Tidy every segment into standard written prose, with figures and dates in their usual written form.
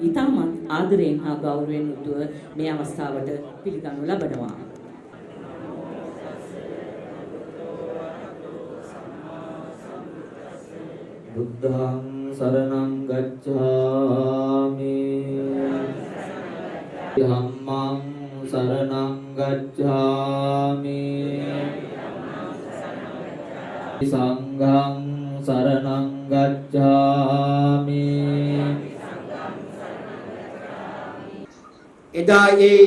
ඉතාමත් ආදරයෙන් හා ගෞරවයෙන් යුතුව මේ අවස්ථාවට පිළිගනු ලබනවා. බුද්ධං සරණං ගච්ඡාමි ධම්මං සරණං ගච්ඡාමි සංඝං සරණං ගච්ඡාමි. එදා ඒ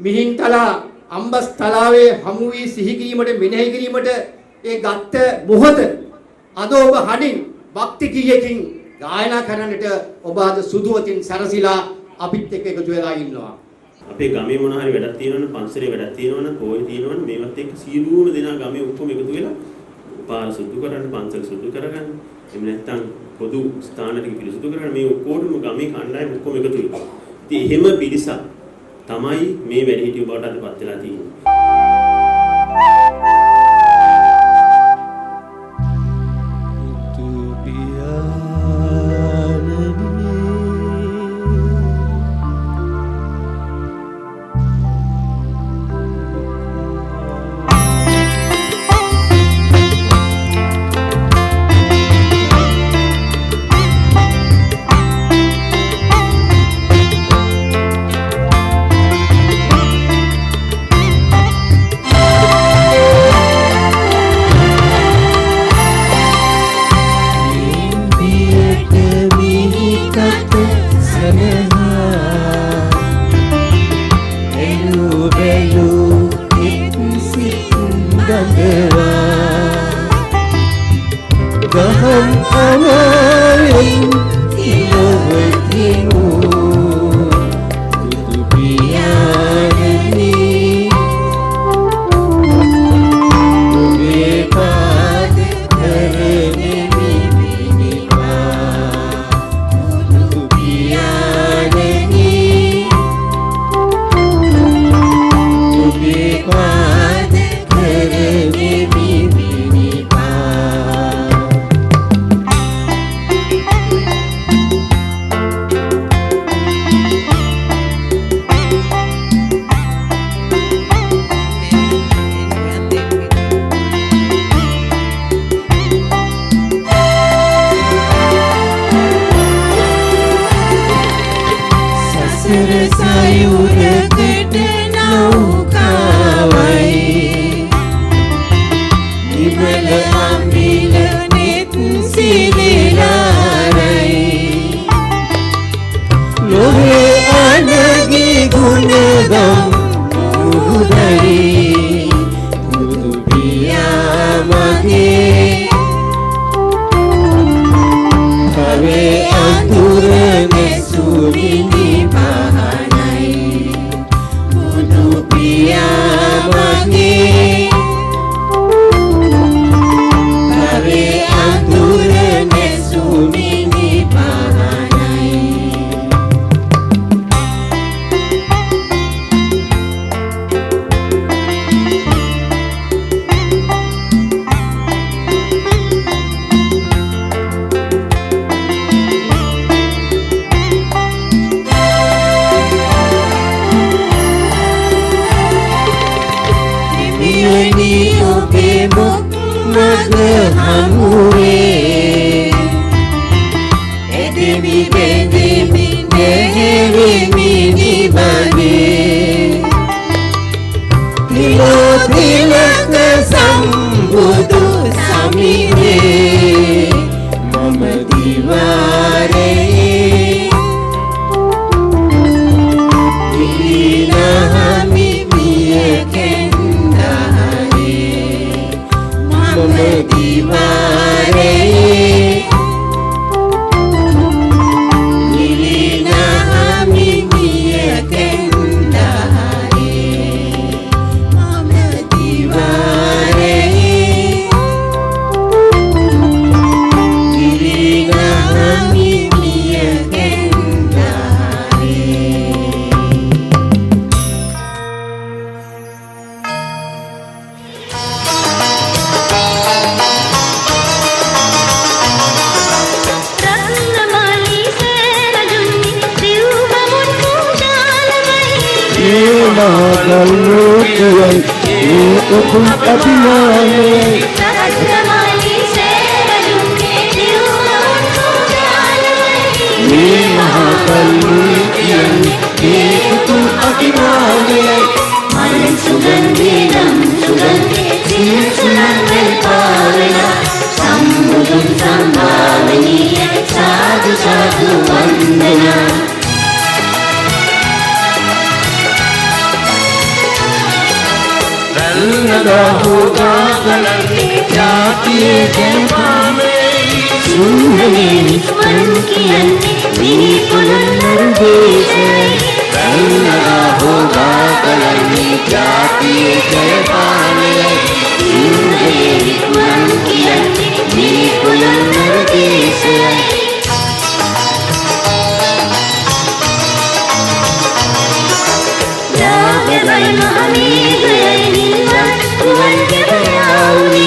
මිහින්තලා අම්බස්තලාවේ හමු වී සිහි කිරීමට මෙනෙහි කිරීමට ඒ ගත්ත මොහොත අද ඔබ හඩින් භක්ති කීයකින් ගායනා කරන්නට ඔබ අද සුදුවතින් සරසිලා අපිත් එක්ක එකතු වෙලා ඉන්නවා. අපේ ගමේ මොන හරි වැඩක් තියෙනවනේ, පන්සලේ වැඩක් තියෙනවනේ, පොයේ තියෙනවනේ, මේවත් එක්ක සියලුම දෙනා ගමේ ඔක්කොම එකතු වෙලා පාර සුදු කරන්න, පන්සල සුදු කරගන්න. එහෙම නැත්නම් පොදු ස්ථාන ටික පිරිසුදු කරගන්න. මේ ඔක්කොටම ගමේ කණ්ඩායම ඔක්කොම එකතු වෙලා. ඉතින් එහෙම පිරිසක් තමයි මේ වැඩිහිටියෝ බවට අදපත් වෙලා තියෙන්නේ. Be මහගල්ලෝකයයි මේ උතුම් අභිමානයයි මේ මහගල්ලෝකයයි මේ උතුම් අභිමානයයි මලන් සුගන්ධේ නම් සුගන්ධේ සියසුනන්දල් පාවෙලා සම්මුදුන් සම්භාවනීය සාදු සාදු වන්දනා රල්නදාහෝගාගලන්නේ ජාතියේ ජනපාමේ සුන්දරේ නිස්වන් කියන්නේ මිනි පොළොන්නරු දේශේ රල්නදාහෝගාගලන්නේ ජාතියේ ජනපාමේ සුන්දරේ නිස්වන් කියන්නේ මිනි පොළොන්නරු දේශේ ලාභවයි මහමේඝයයි නිල්වන් කුවන් ගැබරාවුනි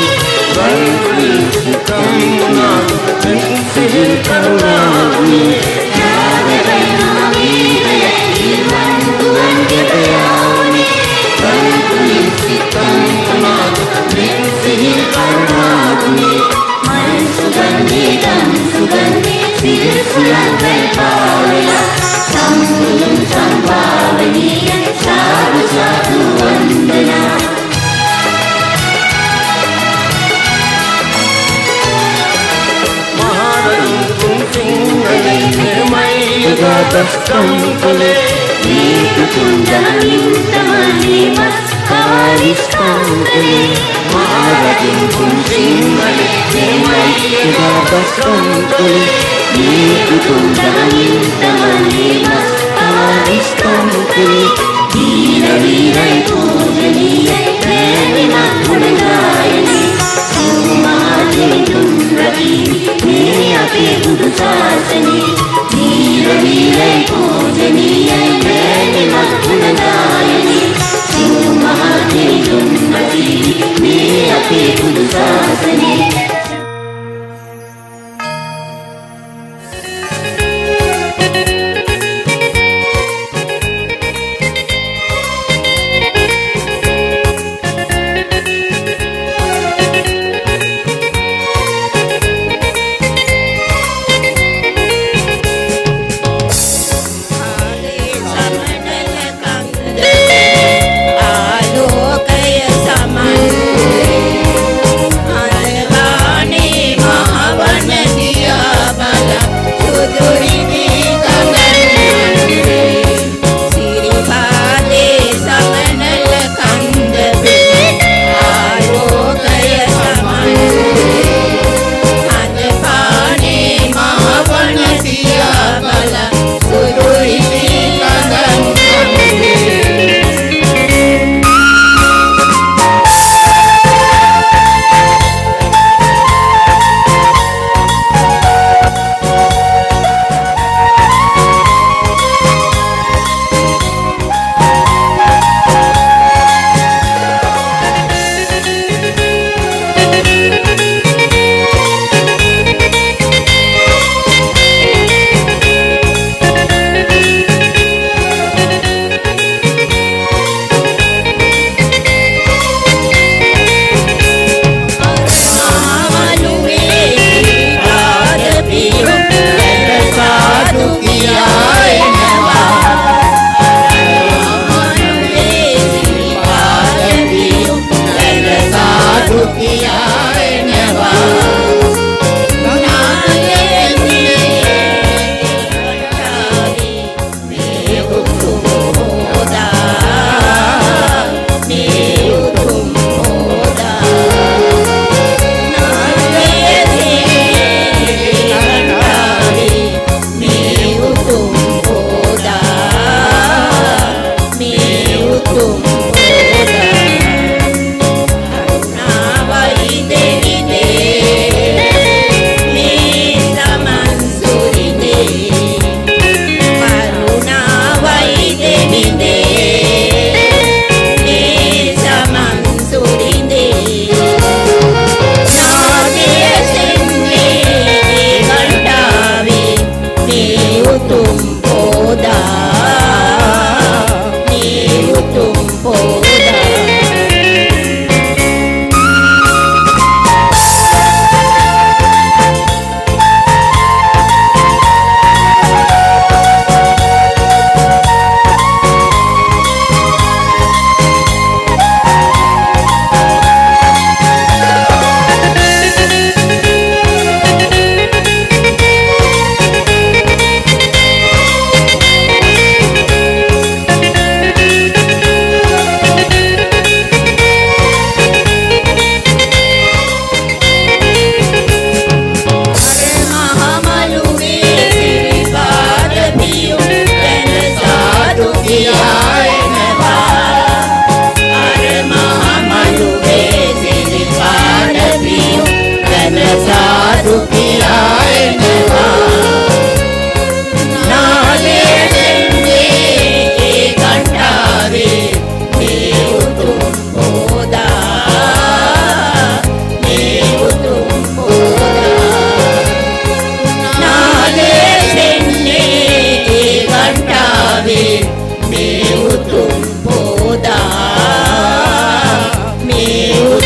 වන්කුලි සිතම්නා සිහිල් කරුණාවුනි ලාභවයි මහමේඝයයි නිල්වන් කුවන් ගැබරාවුනි වන්කුලි සිතම්නා සිහිල් කරුණාවුනි මල් සුගන්ධේ දම් සුගන්ධේ සිරිසුලන්දල් පාවෙලා සම්මුදුන් සම්භාවනීය සාදු සාදු වන්දනා මහරජුන් සිංහලේ මෙමයි ගාතස්කම් කළේ මේක තුන්දහමින් තමන්නේ මස් කාරිස්කම් කළේ මහරජුන් සිංහලේ මෙමයි ගාතස්කම් කළේ මේක තුන්දහමින් තමන්නේ මස් කාරිස්කම් කළේ වීර වීරයි පූජනීයයි ප්‍රේමමත් ගුණගායනී සිංහමාජිතුන් රකිවි මේ අපේ බුදු ශාසනේ වීර වීරයි පූජනීයයි ප්‍රේමමත් ගුණගායනී සිංහමාජිතුන් රකිවි මේ අපේ බුදු ශාසනේ ආලෝකය සමන්ලේ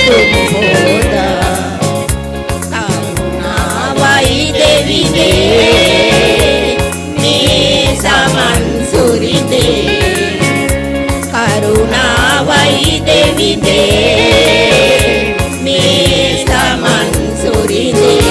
උතුම් හෝදා කරුණාවයි දෙවිදේ මේ සමන් සුරිදේ කරුණාවයි දෙවිදේ මේ සමන් සුරිදේ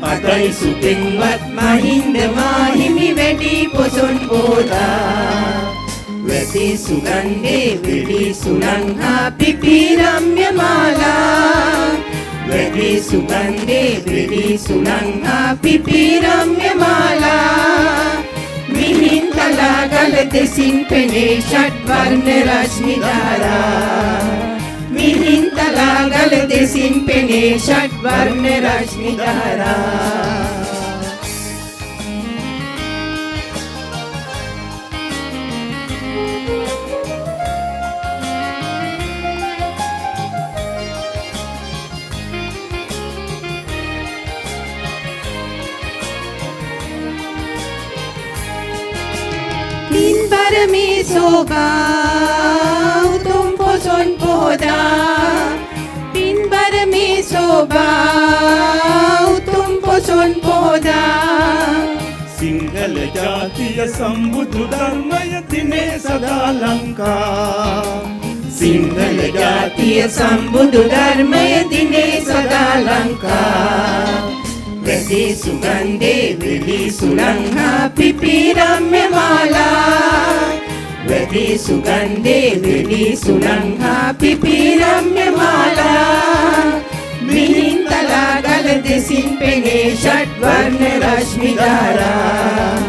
අදයි සුපින්වත් මහින්ද මාහිමි වැඩි පොසොන් පෝදා වැඩි සුගන්ධේ වෙඩි සුලංහා පිපිරම්ය මාලා වැඩි සුගන්ධේ වෙඩි සුලංහා පිපිරම්ය මාලා මිහින් තලා ගල දෙසින් පෙනේ ෂඩ් වර්ණ රශ්මි ධාරා මිහින් තලා ගල දෙසින් පෙනේ ෂඩ් වර්ණ රශ්මි ධාරා පින්බර මේ සෝභා උතුම් පොසොන් පොහොදා පින්බර මේ සෝභා උතුම් පොසොන් පොහොදා සිංහල ජාතිය සම්බුදු ධර්මය දිනේ සදා ලංකා සිංහල ජාතිය සම්බුදු ධර්මය දිනේ සදා ලංකා වැඩි සුගන්ධේ වෙඩි සුලංහා පිපිරම්ය මාලා වැඩි සුගන්ධේ වෙඩි සුලංහා පිපිරම්ය මාලා මිහින් තලා ගල දෙසින් පෙනේ ෂඩ් වර්ණ රශ්මි ධාරා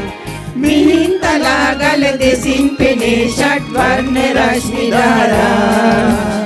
මිහින් තලා ගල දෙසින් පෙනේ ෂඩ් වර්ණ රශ්මි ධාරා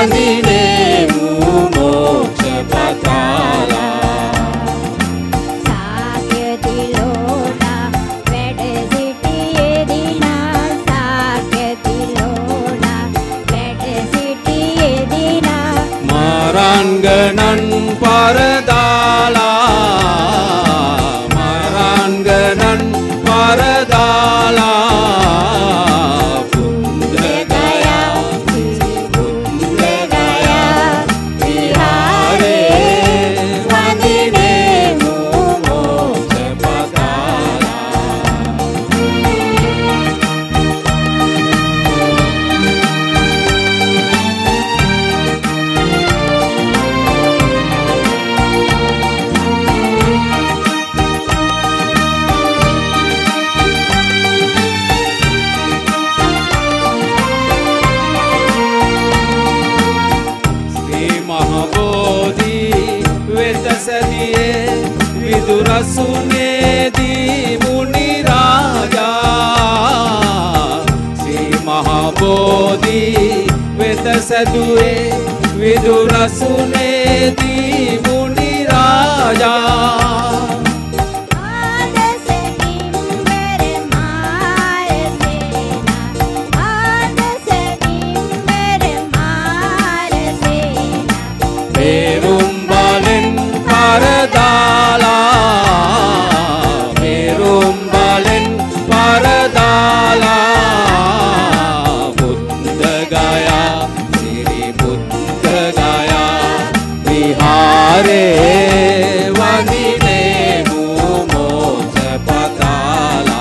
වඳිනේමු මෝක්ෂ පතාලා සාක්‍ය තිලෝණා වැඩ සිටියේ දිනා සාක්‍ය තිලෝණා වැඩ සිටියේ දිනා මරංගනන් පරදාලා මරංගනන් පරදාලා විදුරසුනේදී මුනි රාජා ශ්‍රී මහබෝධි වෙත සැදුවේ විදුරසුනේදී මුනි රාජා පෙරුම් බලෙන් පරදාලා පෙරුම් බලෙන් පරදාලා බුද්ධ ගයා සිරි බුද්ධ ගයා විහාරේ වඳිනේමු මෝක්ෂ පතාලා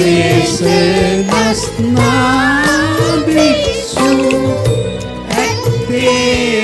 දේශනස්නා භික්ෂු ඇත්තේ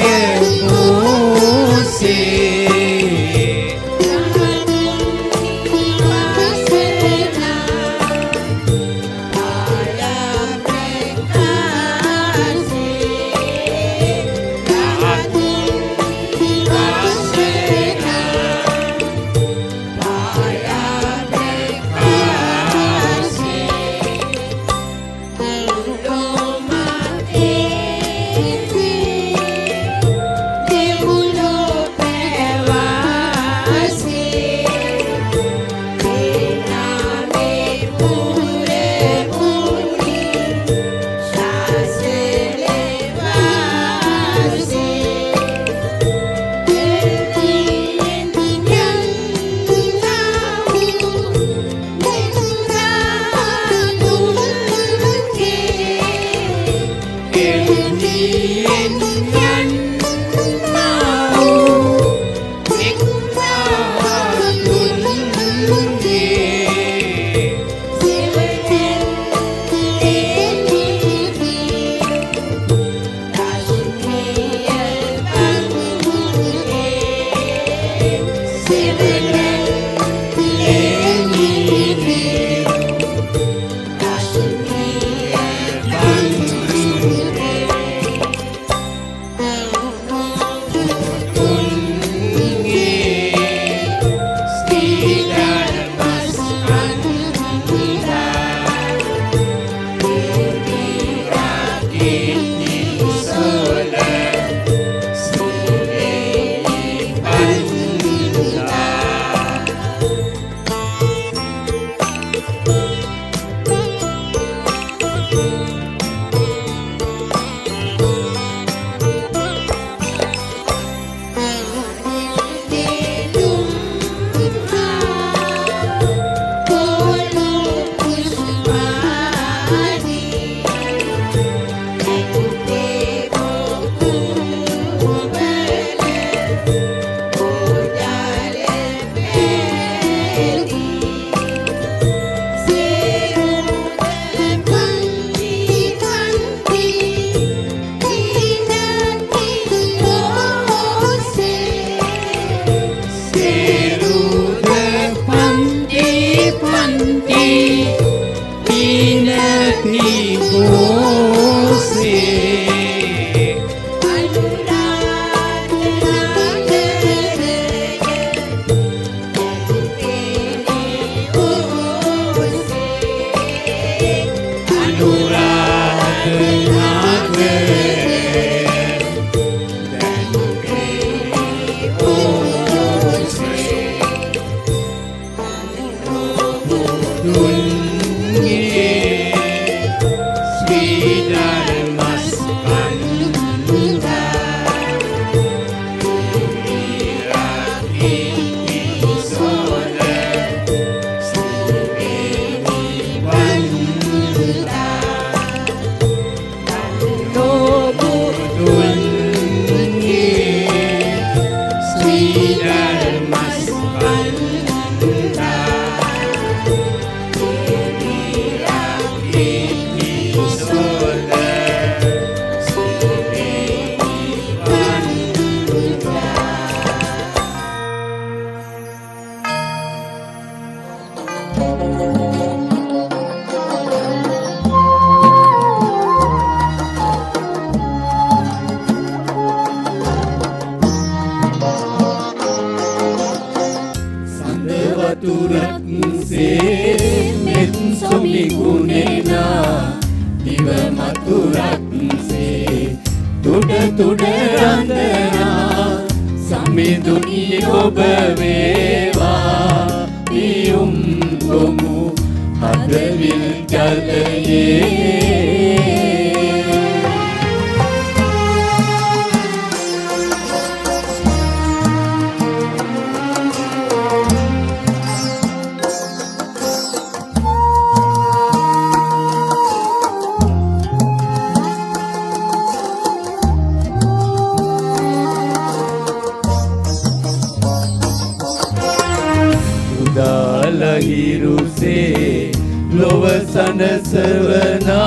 පෝසේ ලොව සනසවනා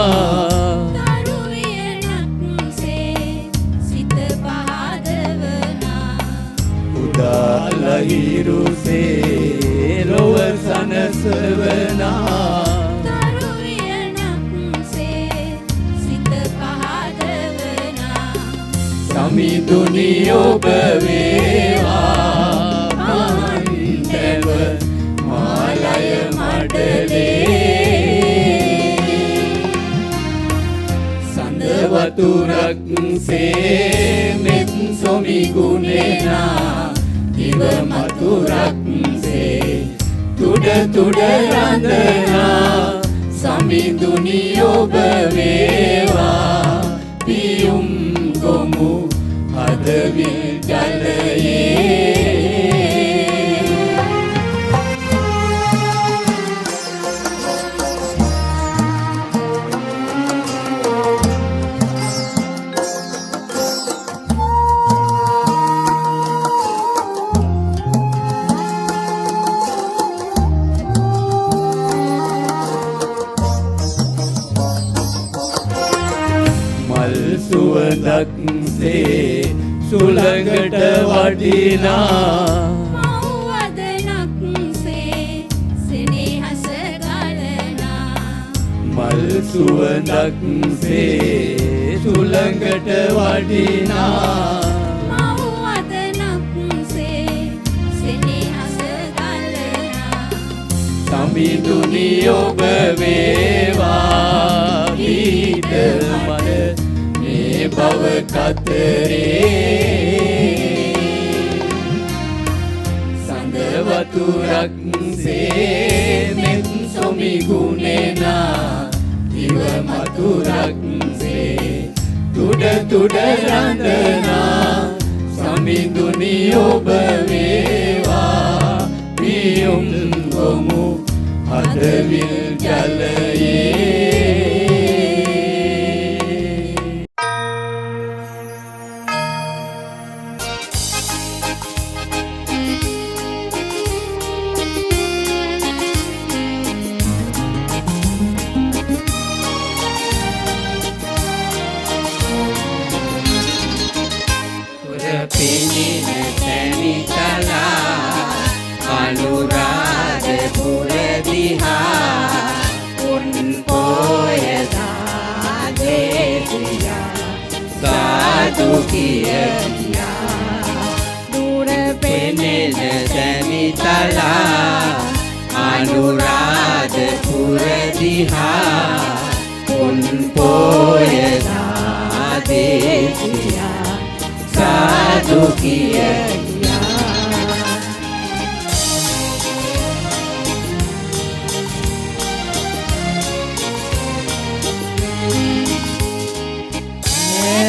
ලහිරුසේ ලොව සනසවනා සමිඳුනි ඔබ වේවා මන්දව මාලය මඩලේ සඳ වතුරක් සේ මෙත් සොමි ගුණේනා දිව මතුරක් සේ තුඩ තුඩ රඳනා සමිඳුනි ඔබ වේවා පියුම් ගොමු හදවිල් ජලයේ සුවඳක් සේ සුළඟට වටිනා මව්වදනක් සේ සෙනෙහස ගලනා මල් සුවඳක් සේ සුළඟට වටිනා මව්වදනක් සේ සෙනෙහස ගලනා සමිඳුනි ඔබ වේවා ගීත මන භව කතරේ සඳ වතුරක් සේ මෙත් සොමි ගුණේනා දිව මතුරක් සේ තුඩ තුඩ රඳනා සමිඳුනි ඔබ වේවා පියුම් ගොමු හදවිල් ජලයේ අනුරාධපුර දිහා උන් පොයදා දේශියා සාදු කියා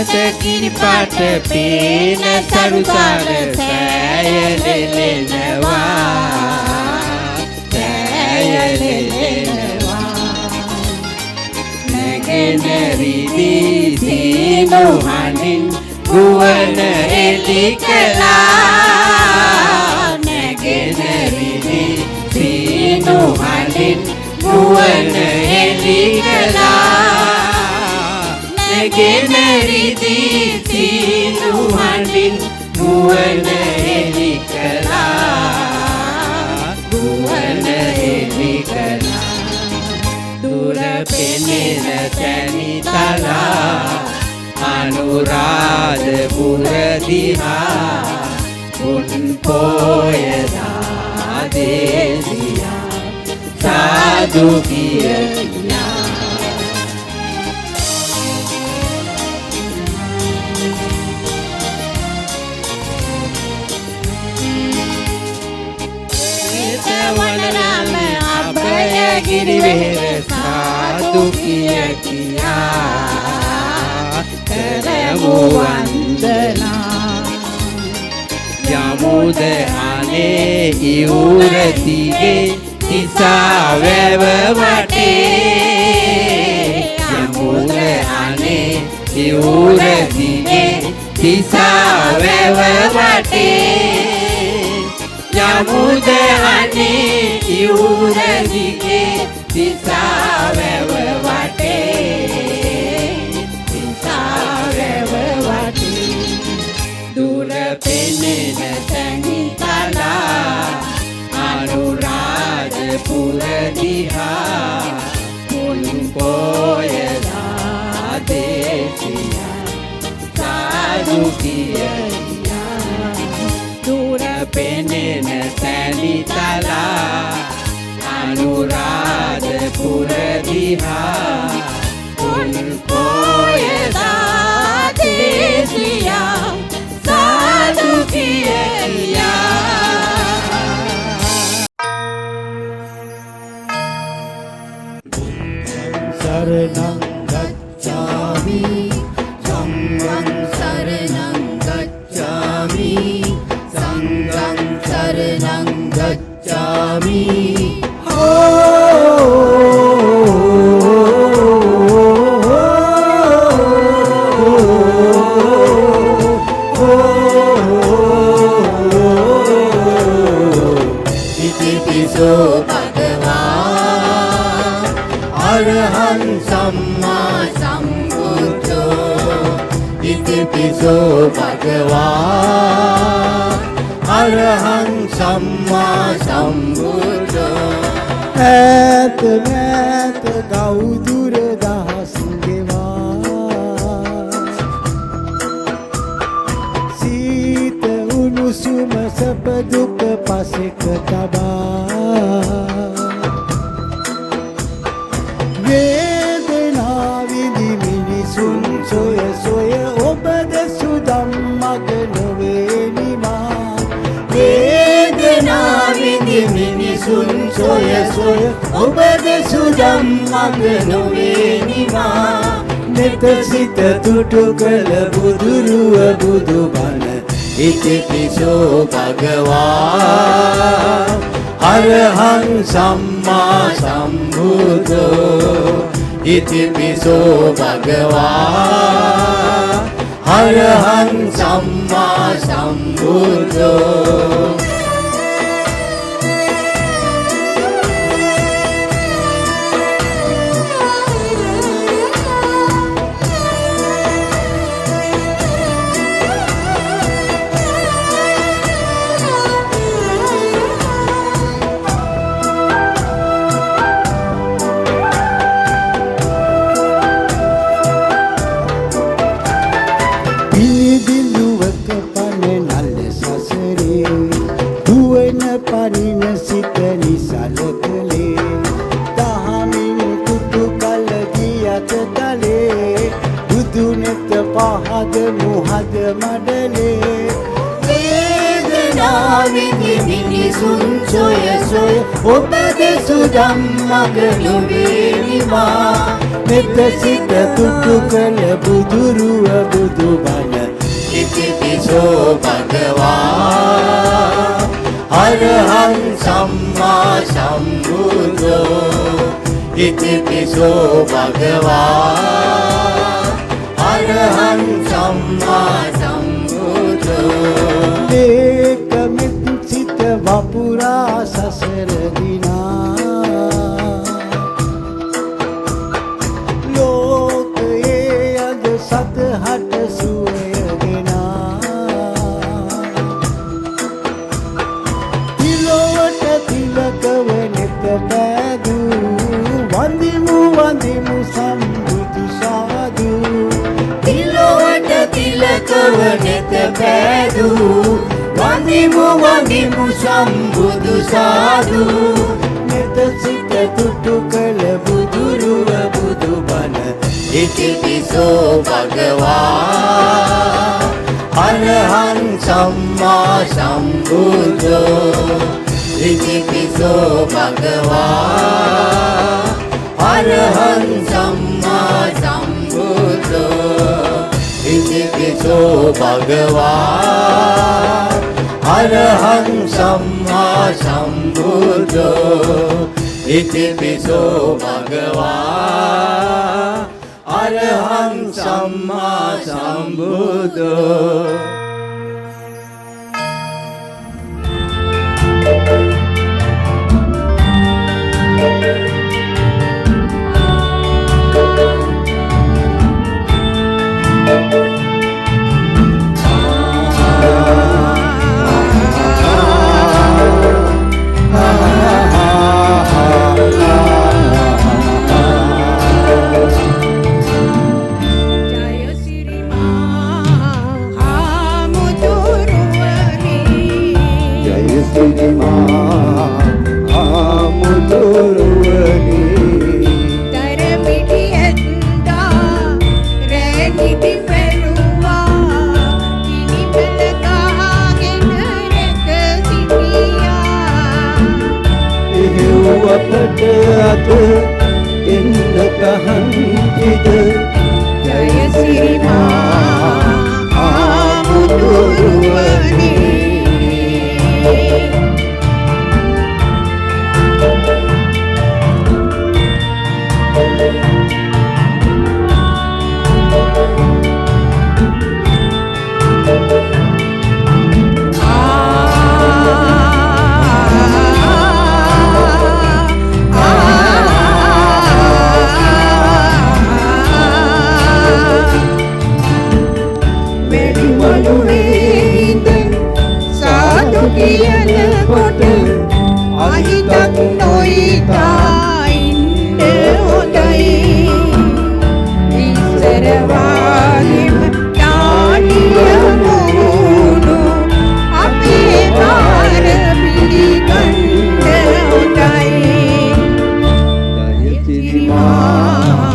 ඇතකින් පාට පේන සරුසාර සෑයලෙලෙනවා නැගෙනරිදී සීනුහනින් ගුවන එලි කළා නැගෙනරිදී සීනුහනින් ගුවන එලි කළා නැගෙනරිදී සීනුහනින් ගුවන එලි කළා ගුවන එලි කළා දුර පෙනෙන තැනිතලා අනුරාධපුර දිහා උන් පොයදා දේශියා සාදු කියා වනරාම අභයගිරි වෙහෙර සාදු කියා කරමු වන්දනා යමුද අනේ ඉවුර දිගේ තිසා වැව වටේ යමුද අනේ ඉවුර දිගේ තිසා වැව වටේ යමුද අනේ ඉවුර දිගේ තිසාවැව වටේ තිසාවැව වටේ දුර පෙනෙන තැනිතලා අනුරාධපුර දිහා මුන් පොයලා දේශියා සාදු කියනවා දුර පෙනෙන තැනිතලා අනුරාධපුර දිහා මුන් පොයලා දේශියා සාදු කියනවා शरणं गच्छामि Sangam saranam gacchami Sangam saranam gacchami Itipiso Bhagavan Arhan Samma Sambuddho Itipiso Bhagavan Arhan Samma Sambuddho Ait met gaudur das gewas Sita unusum sabduk pasik tabah වේදනා විඳි මිනිසුන් සොය සොය ඔබද සුදම්මග නොවේනිමා වේදනා විඳි මිනිසුන් සොය සොය ඔබද සුදම්මග නොවේනිමා නෙත සිත තුටු කළ බුදුරුව බුදුබණ ඉතිපිසෝ භගවා අරහං සම්මා සම්බුද්ධෝ ඉතිපිසෝ භගවා අරහං සම්මා සම්බුද්ධෝ පහද මුහද මඩලේ වේදනා විඳි මිනිසුන් සොය සොය ඔබද සුදම්මග නොවේනිමා මෙත සිත තුටු කළ බුදුරුව බුදුබණ ඉතිපිසෝ භගවා අරහං සම්මා සම්බුද්ධෝ ඉතිපිසෝ භගවා අරහං සම්මා සම්බුද්ධෝ ඒකමිත් සිත වපුරා සසර දිනා ලෝකයේ අද සතහට සුවයගෙනා තිලොවට තිලකව නෙත පෑදූ වඳිමු වඳිමු සම්බුදු සාදු තිලොවට තිලකව නෙත පෑදූ වඳිමු වඳිමු සම්බුදු සාදු නෙත සිත තුටු කළ බුදුරුව බුදුබණ ඉතිපිසෝ භගවා අරහං සම්මා සම්බුද්ධෝ ඉතිපිසෝ භගවා අරහං සම්මා සම්බුද්ධෝ ඉතිපිසෝ භගවා අරහං සම්මා සම්බුද්ධෝ ඉතිපිසෝ භගවා අරහං සම්මා සම්බුද්ධෝ අපට අද එන්න කහන්තිද ජය සිරිමා ආමුදුරුවනේ කියනකොට අහිතක් නොයිතා ඉන්න හොඳයි ඉස්සර වාගේම තානිය මොනු අපේ පාර පිළිගන්න හොඳයි ජය සිරිමා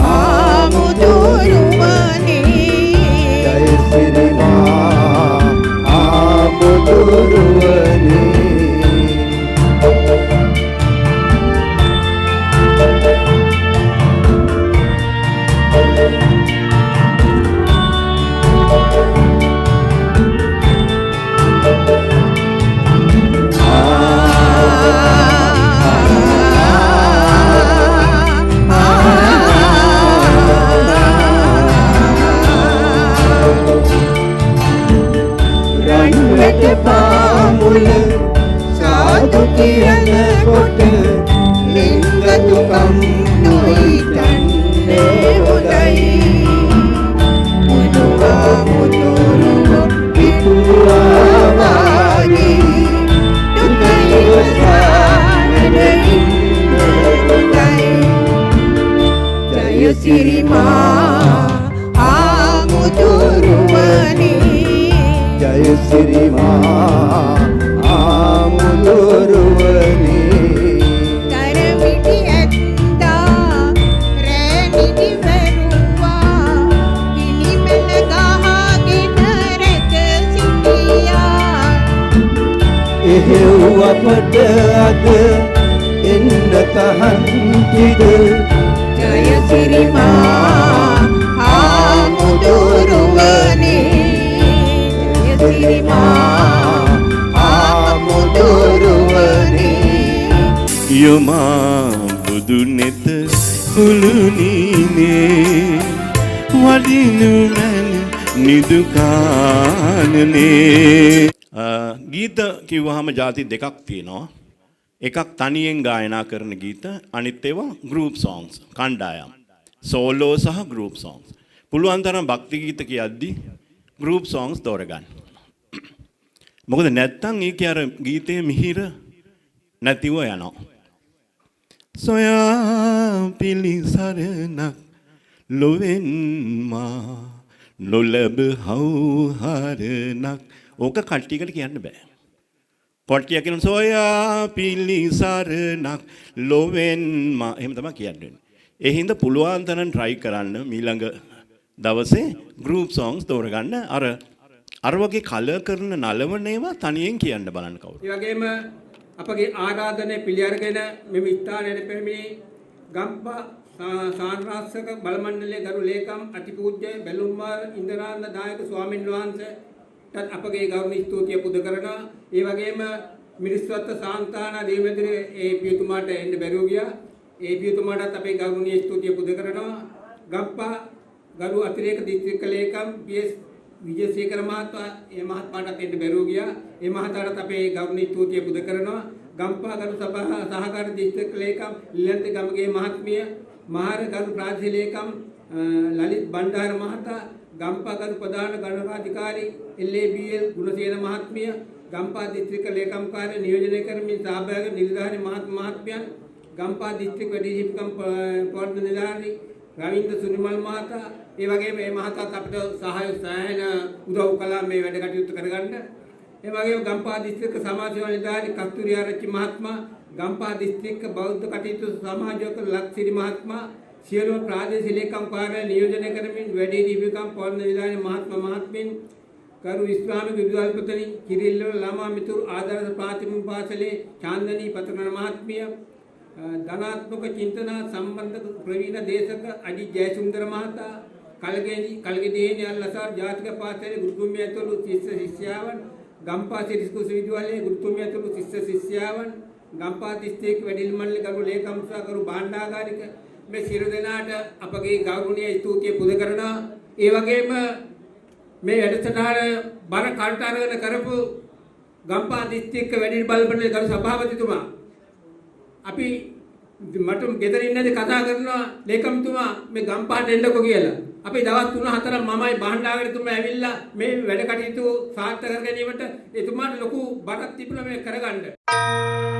ආමුදුරුවනේ ජය සිරිමා ආමුදුරුවනේ පාමුල සාදු කියනකොට ලිංගතුකම් නොහිතන්නේ හොඳයි මුදුවා මුදුරුව පිටුවා වාගේ දුකයි වසානදින් හොඳයි ජය සිරිමා ආමුදුරුවනේ ජය සිරිමා ආමුදුරුවනේ තරමිටි ඇත්තා රැනිටි වැරුවා ගිනිමෙල ගහගෙන රැක සිටියා එහෙව් අපට අද එන්න කහන්තිද ජය සිරිමා ආමුදුරුවනේ යමා බුදු නෙත හුළුනීනේ වඩිනු මැන නිදුකානනේ ගීත කිව්වහම ಜಾති දෙකක් තියෙනවා එකක් තනියෙන් ගායනා කරන ගීත අනිත් ඒවා group songs කණ්ඩායම් සෝලෝ සහ group songs පුළුවන් තරම් භක්ති ගීත කියද්දී group songs තෝරගන්න. මොකද නැත්තම් ඒකේ අර ගීතයේ මිහිර නැතිව යනවා. සොයා පිලිසරණක් ලොවෙන් මා නොලබ හවුහරණක් ඕක කට්ටියකට කියන්න බෑ. පොට්ටිය කියන සොයා පිලිසරණක් ලොවෙන් මා එහෙම තමයි කියන්නේ. ඒ හින්දා පුළුවන් තරම් try කරන්න ඊළඟ දවසේ group songs තෝරගන්න අර වගේ කලර් කරන නලවන ඒවා තනියෙන් කියන්න බලන්න කවුරු. ඒ වගේම අපගේ ආරාධනය පිළි අරගෙන මෙම ස්ථානයේ පැමිණි ගම්පා සාන්රාස්සක බල මණ්ඩලයේ ගරු ලේකම් අතිපූජ්‍ය බැලුම්මාර ඉන්දරාන්ද නායක ස්වාමින් වහන්සේට අපගේ ගෞරවනීය ස්තුතිය පුද කරනවා. ඒ වගේම මිනිස්වත්ත සාන්තාන දේවමෙදිරි ඒ පියතුමාට එන්න බැරුව ගියා. ඒ පියතුමාටත් අපේ ගෞරවනීය ස්තුතිය පුද කරනවා. ගම්පා ගරු අතිරේක දිස්ත්‍රික්ක ලේකම් පී.එස්. විජේසේකර මහතා ඒ මහත්මයාට එන්න බැරුව ගියා. ඒ මහතාට අපේ ගෞරවනීය ස්තුතිය පුද කරනවා. ගම්පා ගරු සහකාර දිස්ත්‍රික්ක ලේකම් ලියන්ත ගමගේ මහත්මිය මහර ගරු ප්‍රාදේශීය ලේකම් ලලිත් බණ්ඩාර මහතා ගම්පා ගරු ප්‍රධාන ගණනාධිකාරී එල්.ඒ.බී.එල්. ගුණසේන මහත්මිය ගම්පා දිස්ත්‍රික්ක ලේකම් කාර්ය නියෝජනය කරමින් සහභාගී නිලධාරී මහත්මයන් ගම්පා දිස්ත්‍රික්ක වැඩිහිටිකම් පොරොන්දු නිලධාරී රවින්ද්‍ර සුනිමල් මහතා ඒ වගේම මේ මහතාත් අපිට සහායන උදව් කළා මේ වැඩ කටයුතු කරගන්න. ඒ වගේම ගම්පහ දිස්ත්‍රික්ක සමාජ සේවා නිලධාරී කස්තුරිය ආරච්චි මහත්මයා, ගම්පහ දිස්ත්‍රික්ක බෞද්ධ කටයුතු සමාජයක ලක්සිරි මහත්මයා, සියලුම ප්‍රාදේශීය ලේකම් කාර්යාලය නියෝජනය කරමින් වැඩිහිටි විකම් පොරොන්දු නිලධාරී මහත්මීන් කරු ඉස්ලාමික විදුහල්පති කිරිල්ල ළමා මිතුරු ආදර්ශ ප්‍රාථමික පාසලේ චාන්දනී පතරණ මහත්මිය ධනාත්මක චින්තන සම්බන්ධ ප්‍රවීණ දේශක අජිත් ජයසුන්දර මහතා, කල්ගෙදීනේ අල්ලසාර ජාතික පාසලේ ගුරුතුමිය ඇතුළු ශිෂ්‍ය ශිෂ්‍යාවන්, ගම්පහ සිරිස්කු විශ්වවිද්‍යාලයේ ගුරුතුමිය ඇතුළු ශිෂ්‍ය ශිෂ්‍යාවන්, ගම්පහ දිස්ත්‍රික් වැඩිල්මල්ලේ ගරු ලේකම් සහකරු භාණ්ඩාගාරික මේ සියලු දෙනාට අපගේ ගෞරවනීය ස්තුතිය පුද කරනවා. ඒ වගේම මේ වැඩසටහන බර කල්ට අරගෙන කරපු ගම්පහ දිස්ත්‍රික් වැඩිල්මල්ලේ ගරු සභාපතිතුමා අපි මට ගෙදර ඉන්නදී කතා කරනවා ලේකම්තුමා මේ ගම්පහට එන්නකෝ කියලා. අපි දවස් 3-4 මමයි බණ්ඩාගරතුමා ඇවිල්ලා මේ වැඩ කටයුතු සාර්ථක කර ගැනීමට එතුමාට ලොකු බරක් තිබුණා මේ කරගන්න.